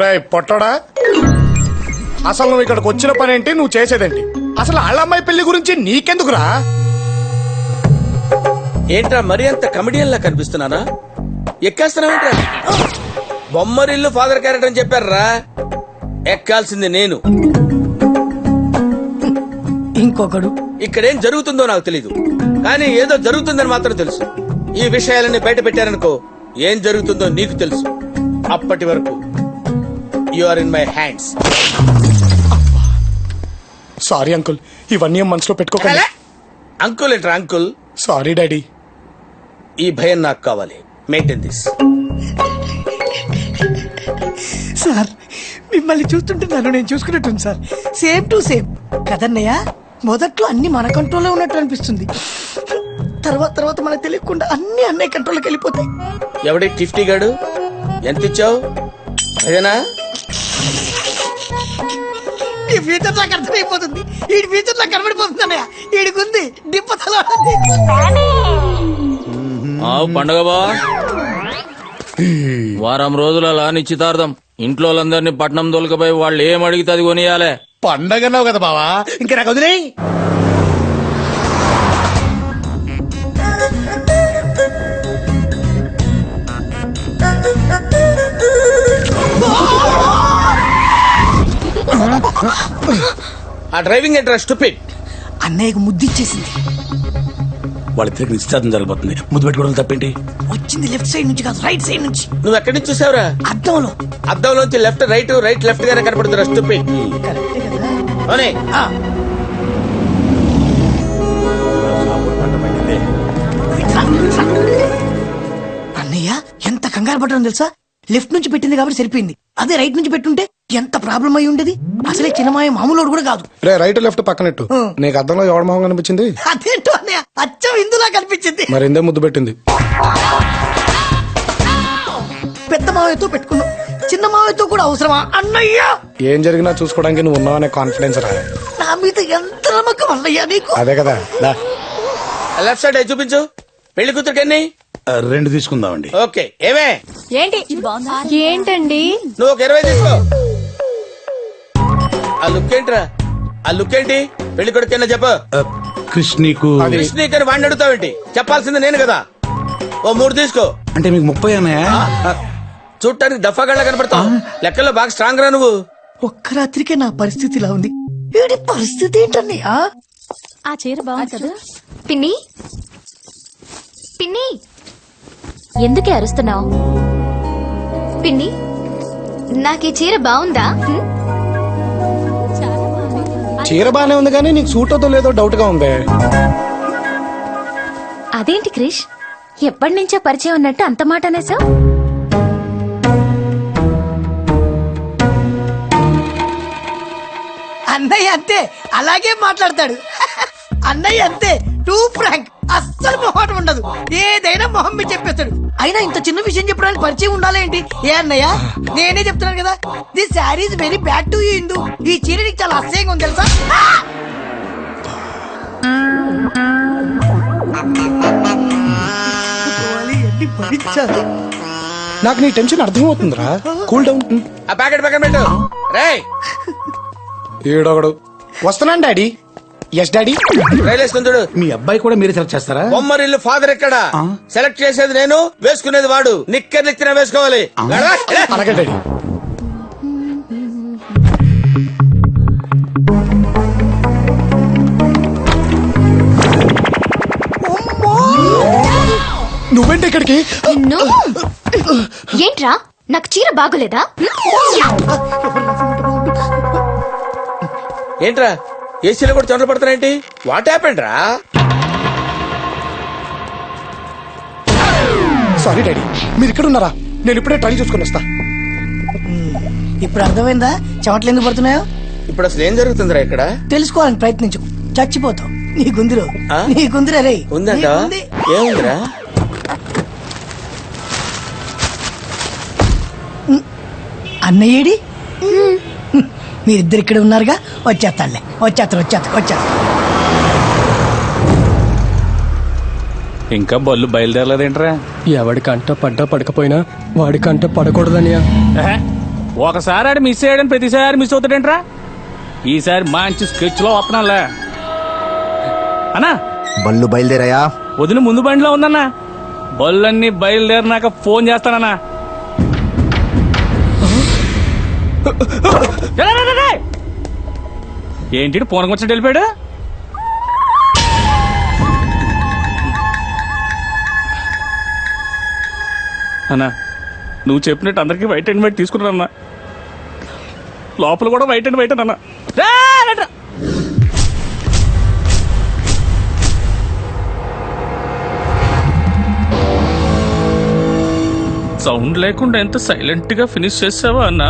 రేయ్ పొట్టడా, అసలు నువ్వు ఇక్కడికి వచ్చిన పని ఏంటి, నువ్వు చేసేదేంటి? అసలు ఆళ్ళమ్మాయి పెళ్లి గురించి నీకెందుకురా? ఏంట్రా మరీ అంత కమెడియన్ లా కనిపిస్తున్నానా? ఎక్కేస్తున్నావేంట్రా? బొమ్మరిల్లు ఫాదర్ క్యారెక్టర్ అని చెప్పారా? ఎక్కాల్సింది నేను. ఇంకొకడు ఇక్కడేం జరుగుతుందో నాకు తెలీదు, కానీ ఏదో జరుగుతుందని మాత్రం తెలుసు. ఈ విషయాలన్నీ బయట పెట్టారనుకో, ఏం జరుగుతుందో నీకు తెలుసు. అప్పటి వరకు you are in my hands. Sorry uncle, ఇవన్నీ ఏం మనసులో పెట్టుకోకండి. అంకుల్ ఏంట్రా అంకుల్? Sorry daddy. ఈ భయం నాకు కావాలి. Maintain this. సార్ మిమ్మల్ని చూస్తుంటే నన్ను నేను చూసుకున్నట్టుంది సార్. సేమ్ టు సేమ్ కదన్నయ్య. మొదట్లో అన్ని మన కంట్రోల్లో ఉన్నట్టు అనిపిస్తుంది, తర్వాత తర్వాత మనకు తెలియకుండా అన్ని అన్నయ్య కంట్రోల్కి వెళ్ళిపోతాయి. ఎవడి టిఫ్టీ గాడు? ఎంత ఇచ్చావు? అదేనా? ఈ ఫ్యూచర్ నాకు అర్థమైపోతుంది. ఈ ఫ్యూచర్ నాకు కనబడిపోతుంది అన్నయ్య. ఈడికుంది దిప్పతల. పండగ బా వారం రోజుల అలా నిశ్చితార్థం. ఇంట్లో వాళ్ళందరినీ పట్నం దొలకపోయి వాళ్ళు ఏం అడిగితే అది కొనియాలే. పండగన్నావు కదా బావా, ఇంకా నాకు వదిలేయ్. ఆ డ్రైవింగ్ ఏంట్రా స్టూపిడ్? అన్నయ్యకు ముద్దిచ్చేసింది. వాళ్ళిద్దరికి నిశ్చితార్థం జరగబోతుంది. ముద్దు పెట్టుకోవడం తప్పేంటి? వచ్చింది లెఫ్ట్ సైడ్ నుంచి కాదు, రైట్ సైడ్ నుంచి. నువ్వు ఎక్కడి నుంచి చూసావురా? అద్దంలో. అద్దంలోంచి లెఫ్ట్ రైట్, రైట్ లెఫ్ట్ గానే కనపడుతురా స్టూపిడ్. కరెక్టే కదా. అవునే. ఆ. అన్నయ్య ఎంత కంగారు పడ్డాను తెలుసా? లెఫ్ట్ నుంచి పెట్టింది కాబట్టి సరిపోయింది. అదే రైట్ నుంచి పెట్టుంటే ఎంత ప్రాబ్లం అయి ఉండేది. అసలే చిన్నమాయ మామూలు కూడా కాదు. రే రైట్ లెఫ్ట్ పక్కనట్టు. నీకు అద్దంలో ఎవడ మొహం కనిపించింది? అదేంటో అన్నయ్య, అచ్చం ఇందులా కనిపించింది. మరి ఇందే ముద్దు పెట్టింది. పెద్ద మావయ్యతో పెట్టుకున్నావు, చిన్న మావయ్యతో కూడా అవసరమా అన్నయ్య? ఏం జరిగినా చూసుకోవడానికి నువ్వు ఉన్నావనే కాన్ఫిడెన్స్ రా. నా మీద ఎంత నమ్మకం అన్నయ్య నీకు. అదే కదా. లెఫ్ట్ సైడ్ అయి చూపించు. పెళ్లి కూతురికి ఎన్ని? 2 తీసుకుందామండి. ఓకే. ఏమే ఏంటి ఏంటండి? నువ్వు ఒక 20 తీసుకో. ఆ లుక్ ఏంట్రా? ఆ లుక్ ఏంటి? పెళ్లి కొడుకైనా చెప్ప. క్రిష్ నీకు కృష్ణీకని వాడిని అడుగుతావేంటి? చెప్పాల్సింది నేను కదా. ఓ 3 తీసుకో. అంటే మీకు 30 అన్నాయా? చూడటానికి దఫాగళ్ళ కనపడతావు, లెక్కల్లో బాగా స్ట్రాంగ్ రా నువ్వు. ఒక్క రాత్రికే నా పరిస్థితి ఇలా ఉంది. వీడి పరిస్థితి ఏంటన్నయ్య? ఆ చీర బాగుంది కదా. పిన్ని పిన్ని, ఎందుకే అరుస్తున్నావు? పిన్ని, నాకు ఈ చీర బాగుందా? చీర బానే ఉంది కానీ నీకు సూట్ అవుతో లేదో డౌట్ గా ఉంది. అదేంటి క్రిష్, ఎప్పటి నుంచో పరిచయం ఉన్నట్టు అంత మాట అనేసా? అన్నయ్య అంతే, అలాగే మాట్లాడతాడు. అన్నయ్య అంతే, టూ ఫ్రాంక్, అస్సలు మొహం ఉండదు. ఏదైనా మొహం మీద చెప్పేస్తాడు. అయినా ఇంత చిన్న విషయం చెప్పడానికి పరిచయం ఉండాలి ఏంటి? ఏ అన్నయ్య, నేనే చెప్తున్నాను కదా, this sari is very bad to you Indu. ఈ చీర నీకు చాలా అసహ్యంగా ఉంది తెలుసా? నాకు నీ టెన్షన్ అర్థమవుతుందిరా. Cool down. ఆ ప్యాకెట్ పక్కన పెట్టు. రేయ్ ఏడొకడు వస్తున్నాను డాడీ. Yes daddy. రైలేస్తుందుడు. మీ అబ్బాయి కూడా మీరే సెలెక్ట్ చేస్తారా? బొమ్మరిల్లు ఫాదర్ ఎక్కడ? సెలెక్ట్ చేసేది నేను, వేసుకునేది వాడు. నిక్కర్ నిక్కిన వేసుకోవాలి. అలాగే డాడీ. నువ్వేంటి ఇక్కడికి? ఏంట్రా, నాకు చీర బాగోలేదా? ఏంట్రా ఏసీలో కూడా చెమటలు పడుతున్నాయేంటి? వాట్ హ్యాపెండ్ రా? సారీ డాడీ, మీరు ఇక్కడ ఉన్నారా? నేను ఇప్పుడే ట్రై చూసుకొని వస్తా. ఇప్పుడు అర్థమైందా చెమటలు ఎందుకు పడుతున్నాయో? ఇప్పుడు అసలు ఏం జరుగుతుందిరా ఇక్కడ? తెలుసుకోవాలని ప్రయత్నించు, చచ్చిపోతావు. నీ గుందిలో ఆ? నీ గుందిరా రే. ఉందంట. నీకుంది. ఏముందిరా? అన్నయ్యేడి? మీరిద్దరు ఇక్కడ ఉన్నారుగా, వచ్చేస్తాడులే. వచ్చేస్తారు. ఇంకా బళ్ళు బయలుదేరలేదేంట్రా? ఎవడి కంట పడ్డా పడకపోయినా వాడి కంట పడకూడదనియా. ఒకసారి ఆడు మిస్ అయ్యాడని ప్రతిసారి మిస్ అవుతాడేంట్రా? ఈసారి మంచి స్కెచ్ లో వస్తున్నాలే అన్నా. బళ్ళు బయలుదేరాయా? వదిన ముందు బండిలో ఉందన్నా. బళ్ళన్నీ బయలుదేరినాక ఫోన్ చేస్తానన్నా. రే, రే, రే, రే. ఏంటి ఫోన్ వచ్చి వెళ్ళిపోయాడు? అన్నా నువ్వు చెప్పినట్టు అందరికి వైట్ అండ్ వైట్ తీసుకున్నా. లోపల కూడా వైట్ అండ్ వైట్ అన్నా. సౌండ్ లేకుండా ఎంత సైలెంట్ గా ఫినిష్ చేసావా అన్నా?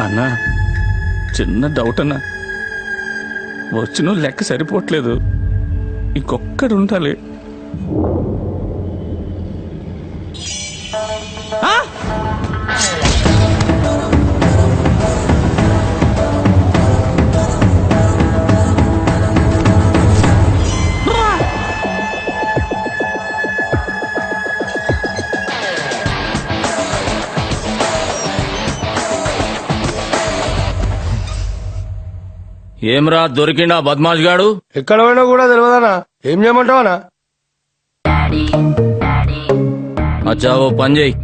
అన్నా చిన్న డౌట్ అన్నా. వచ్చిన లెక్క సరిపోవట్లేదు. ఇంకొక్కడు ఉండాలి. ఆ? ఏమ్రా దొరికిండా బద్మాష్ గాడు? ఎక్కడ పోయినా కూడా తెలియదనా. ఏం చేయమంటావనా? అచ్చా ఓ పని చేయి,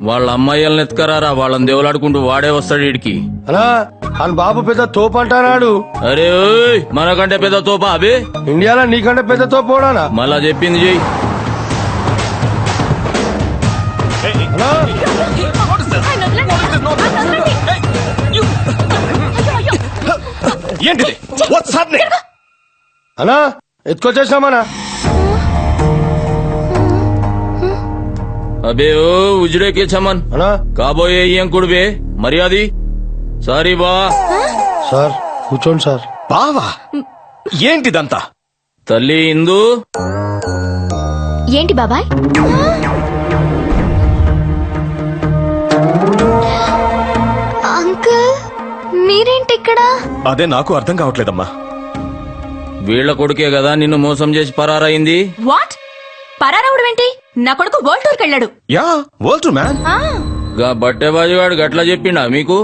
వాళ్ళ అమ్మాయిల్ని ఎత్తుకరారా. వాళ్ళని దేవులాడుకుంటూ వాడే వస్తాడు వీడికి. అలా అని బాబు పెద్ద తోపు అంటానాడు. అరే ఓయ్, మనకంటే పెద్ద తోపా అబే? ఇండియాలో నీకంటే పెద్ద తోపు పోడానా? మళ్ళా చెప్పింది చెయ్యి. ఏంటిది? అనా ఎత్తుకొచ్చేసినామనా? అబే ఓ ఉజ్రేకే చమన్ అనా కాబోయే ఎంకుడుబే మర్యాది. సారీ బా. సార్ కూర్చోండి సార్. బావా ఏంటిదంతా? తల్లి ఇందు. ఏంటి బాబాయ్? అంకుల్ మీరేంటి ఇక్కడ? అదే నాకు అర్థం కావట్లేదమ్మా. వీళ్ల కొడుకే కదా నిన్ను మోసం చేసి పరారైంది. వాట్? పరారవుడేంటి? నా కొడుకు వరల్డ్ టూర్కి వెళ్ళాడు. Yeah world tour man. గా బట్టెబాజివాడు గట్లా చెప్పిండా మీకు?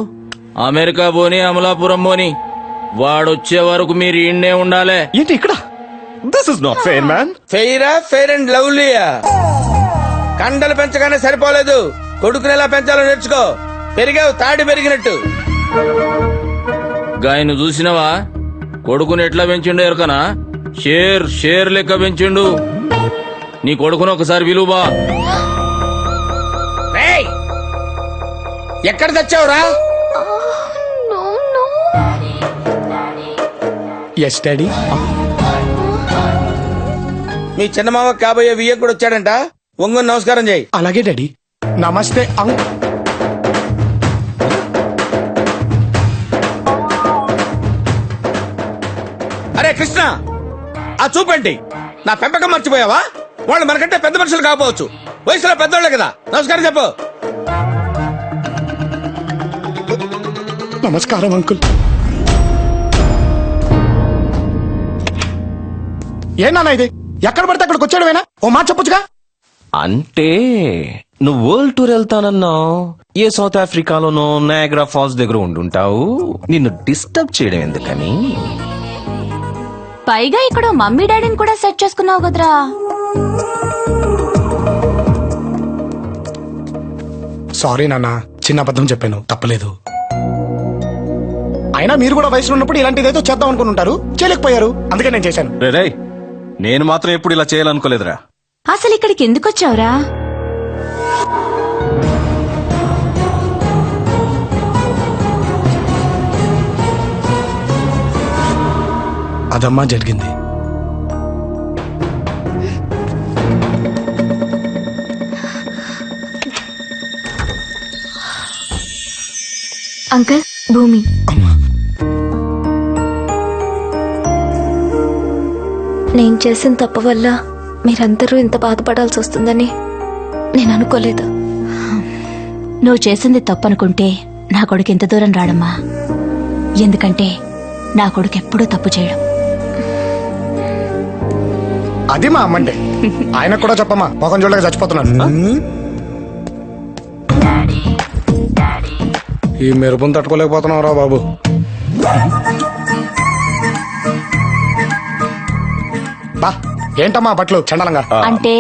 అమెరికా పోని అమలాపురం పోని వాడొచ్చే వరకు మీరు ఈయన్నే ఉండాలే. ఏంటి ఇక్కడ? This is not fair man. ఫెయిరా? ఫెయిర్ అండ్ లవ్లీయా? కండలు పెంచగానే సరిపోలేదు, కొడుకుని ఎలా పెంచాలో నేర్చుకో. పెరిగావు తాడి పెరిగినట్టు. గాయను చూసినవా? కొడుకుని ఎట్లా పెంచిండు ఎరకనా? షేర్ లెక్క పెంచిండు. నీ కొడుకును ఒకసారి విలువా. రేయ్, ఎక్కడ తెచ్చావురా? Yes daddy. మీ చిన్నమావ కాబోయే వియ్యకుడు వచ్చాడంట. ఒంగోని నమస్కారం చేయి. అలాగే డాడీ. నమస్తే అరే కృష్ణ, ఆ చూపండి. నా పెంపకం మర్చిపోయావా? వాళ్ళు మనకంటే పెద్ద మనుషులు కాకపోవచ్చు, వయసులో పెద్దోళ్లే కదా. నమస్కారం చెప్పు. నమస్కారం అంకుల్. ఏనా ఇది? ఎక్కడ పడితే అక్కడికి వచ్చాడువేనా? ఓ మాట చెప్పొచ్చుగా. అంటే నువ్వు వరల్డ్ టూర్ వెళ్తానన్నావు, ఏ సౌత్ ఆఫ్రికాలోనో నయాగ్రా ఫాల్స్ దగ్గర ఉండుంటావు. నిన్ను డిస్టర్బ్ చేయడం ఎందుకని? పైగా ఇక్కడ మమ్మీ డాడీని కూడా సెట్ చేసుకున్నావు కదరా. సారీ నాన్న, చిన్న అబద్ధం చెప్పాను, తప్పలేదు. అయినా మీరు కూడా వయసులో ఉన్నప్పుడు ఇలాంటిది ఏదో చేద్దాం అనుకుని ఉంటారు, చేయలేకపోయారు, అందుకే నేను చేశాను. రే నేను మాత్రం ఎప్పుడు ఇలా చేయాలనుకోలేదురా. అసలు ఇక్కడికి ఎందుకు వచ్చావురా? అదమ్మా జరిగింది. అంకుల్, భూమి. నేను చేసిన తప్పు వల్ల మీరందరూ ఇంత బాధపడాల్సి వస్తుందని నేను అనుకోలేదు. నువ్వు చేసింది తప్పనుకుంటే నా కొడుకు ఎంత దూరం రాడమ్మా. ఎందుకంటే నా కొడుకు ఎప్పుడూ తప్పు చేయడం. అది మా అమ్మంటే. ఆయనకు కూడా చెప్పమ్మా, మొఖం చూడలేక చచ్చిపోతున్నాను. ఈ మెరుపుని తట్టుకోలేకపోతున్నావు రా బాబు. బా ఏంటమ్మా బట్టలు చండలంగా. అంటే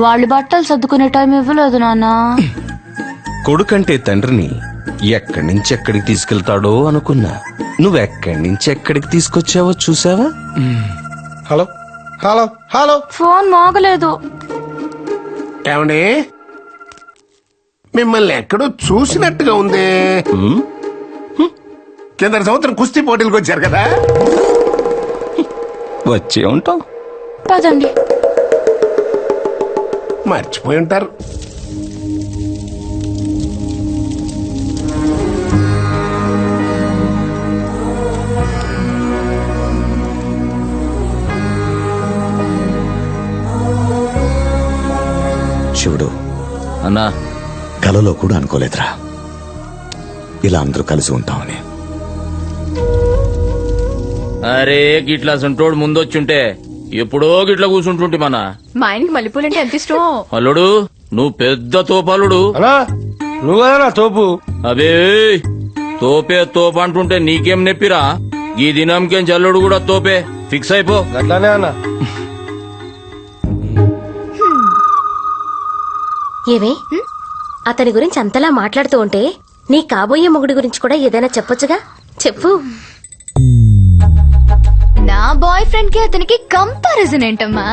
వాళ్ళు బట్టలు సర్దుకునే టైం ఇవ్వలేదు నాన్న. కొడుకంటే తండ్రిని ఎక్కడి నుంచి ఎక్కడికి తీసుకెళ్తాడో అనుకున్నా. నువ్వెక్కడి నుంచి ఎక్కడికి తీసుకొచ్చావో చూసావా? హలో హలో హలో, ఫోన్ మోగలేదు. ఏమండి, మిమ్మల్ని ఎక్కడో చూసినట్టుగా ఉంది. కింద సంవత్సరం కుస్తీ పోటీలకు వచ్చారు కదా. వచ్చే ఉంటాం. పదండి. మర్చిపోయి ఉంటారు. శివుడు, అన్నా, కలలో కూడా అనుకోలేదురా ఇలా అందరూ కలిసి ఉంటామని. అరే గిట్లా సంటోడు ముందొచ్చుంటే ఎప్పుడో గిట్లా కూర్చుంటుంటే మన. మా ఆయనకి మల్లెపూలంటే ఎంత ఇష్టం. అల్లుడు నువ్వు పెద్ద తోపల్లుడు. నువ్వు తోపు. అబే తోపే తోపు అంటుంటే నీకేం నెప్పిరా? ఈ దినంకేం చల్లుడు కూడా తోపే. ఫిక్స్ అయిపో. అట్లానే అన్న. ఏవే, అతని గురించి అంతలా మాట్లాడుతూ ఉంటే నీ కాబోయే మొగుడి గురించి కూడా ఏదైనా చెప్పొచ్చుగా. చెప్పు. నా బాయ్ ఫ్రెండ్ కి అతనికి కంపారిజన్ ఏంటమ్మా?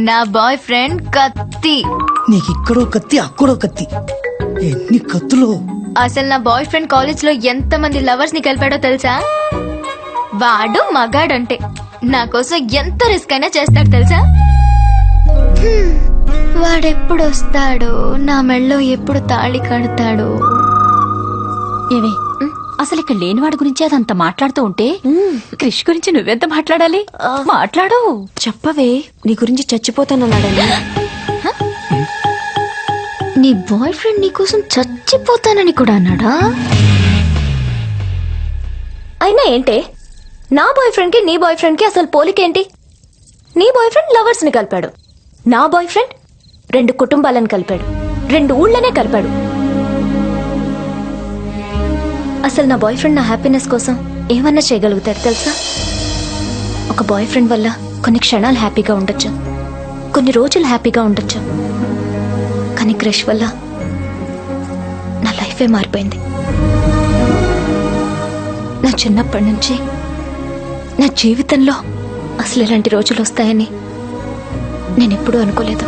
నా బాయ్ ఫ్రెండ్ కత్తి. నీకు ఇక్కడో కత్తి అక్కడో కత్తి, ఎన్ని కత్తులు. అసలు నా బాయ్ ఫ్రెండ్ కాలేజ్ లో ఎంత మంది లవర్స్ ని కలిపాడో తెలుసా? వాడు మగాడంటే నా కోసం ఎంత రిస్క్ అయినా చేస్తాడు తెలుసా? వాడెప్పుడు వస్తాడో, నా మెళ్ళో ఎప్పుడు తాళి కడతాడో. ఏవే, అసలు ఇక్కడ లేనివాడి గురించి అదంతా మాట్లాడుతూ ఉంటే క్రిష్ గురించి నువ్వెంత మాట్లాడాలి? మాట్లాడు. చెప్పవే, నీ గురించి చచ్చిపోతానన్నాడని. నీ బాయ్ ఫ్రెండ్ నీకోసం చచ్చిపోతానని కూడా అన్నాడా? అయినా ఏంటే, నా బాయ్ ఫ్రెండ్ కి నీ బాయ్ ఫ్రెండ్ కి అసలు పోలికేంటి? నీ బాయ్ ఫ్రెండ్ లవర్స్ ని కలిపాడు, నా బాయ్ ఫ్రెండ్ 2 కుటుంబాలను కలిపాడు, 2 ఊళ్ళనే కలిపాడు. అసలు నా బాయ్ ఫ్రెండ్ నా హ్యాపీనెస్ కోసం ఏమన్నా చేయగలుగుతాడు తెలుసా? ఒక బాయ్ ఫ్రెండ్ వల్ల కొన్ని క్షణాలు హ్యాపీగా ఉండొచ్చు, కొన్ని రోజులు హ్యాపీగా ఉండొచ్చు. కానీ క్రష్ వల్ల నా లైఫే మారిపోయింది. నా చిన్నప్పటి నుంచి నా జీవితంలో అసలు ఇలాంటి రోజులు వస్తాయని నేనెప్పుడూ అనుకోలేదు.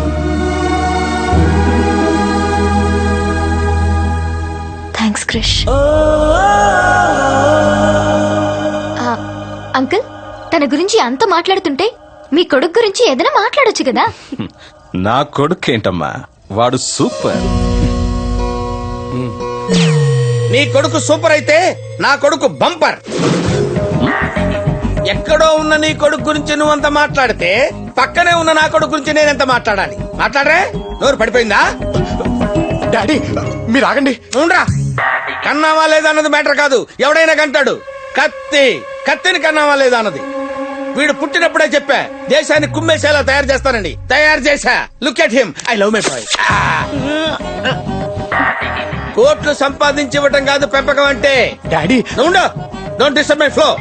థ్యాంక్స్ క్రిష్. అంకుల్, తన గురించి అంత మాట్లాడుతుంటే మీ కొడుకు గురించి ఏదైనా మాట్లాడొచ్చు కదా. నా కొడుకేంటమ్మా, వాడు సూపర్. నీ కొడుకు సూపర్ అయితే నా కొడుకు బంపర్. ఎక్కడో ఉన్న నీ కొడుకు గురించి నువ్వంత మాట్లాడితే పక్కనే ఉన్న నా కొడుకు గురించి నేనెంత మాట్లాడాలి? మాట్లాడరే? నోరు పడిపోయిందా? డాడీ మీరు ఆగండి. ఉండరా. కన్నావా లేదా అన్నది మ్యాటర్ కాదు, ఎవడైనా కంటాడు. కత్తిని కన్నావా లేదా అన్నది. వీడు పుట్టినప్పుడే చెప్పా దేశాన్ని కుమ్మేసేలా తయారు చేస్తానండి. తయారు చేశా. Look at him. I love my boy. కోట్లు సంపాదించి ఇవ్వటం కాదు పెంపకం అంటే. Daddy don't disturb my flow.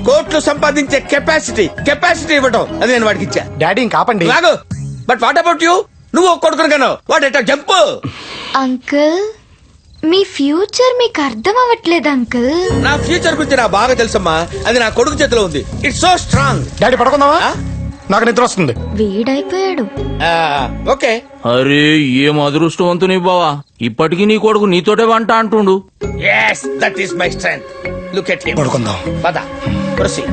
కోట్లు సంపాదించే కెపాసిటీ ఇవ్వటం అది నేను వాడికి ఇచ్చా. డాడీ ఇంక ఆపండి. లాగు. But what about you? నువ్వు కొడుకును కన్నావు. What at jump. అంకుల్ మీ ఫ్యూచర్ మీకు అర్థం అవ్వట్లేదు అంకుల్. నా ఫ్యూచర్ గురించి నాకు బాగా తెలుసమ్మా. అది నా కొడుకు చేతిలో ఉంది. It's so strong. డాడీ పడుకుందామా? నాకు నిద్ర వస్తుంది. వీడైపోయాడు. ఓకే. అరే ఏం అదృష్టవంతుని బావా, ఇప్పటికీ నీ కొడుకు నీతోటే వంట అంటుండు. yes that is my strength. look at him. పడుకుందాం. పద. ప్రొసీడ్.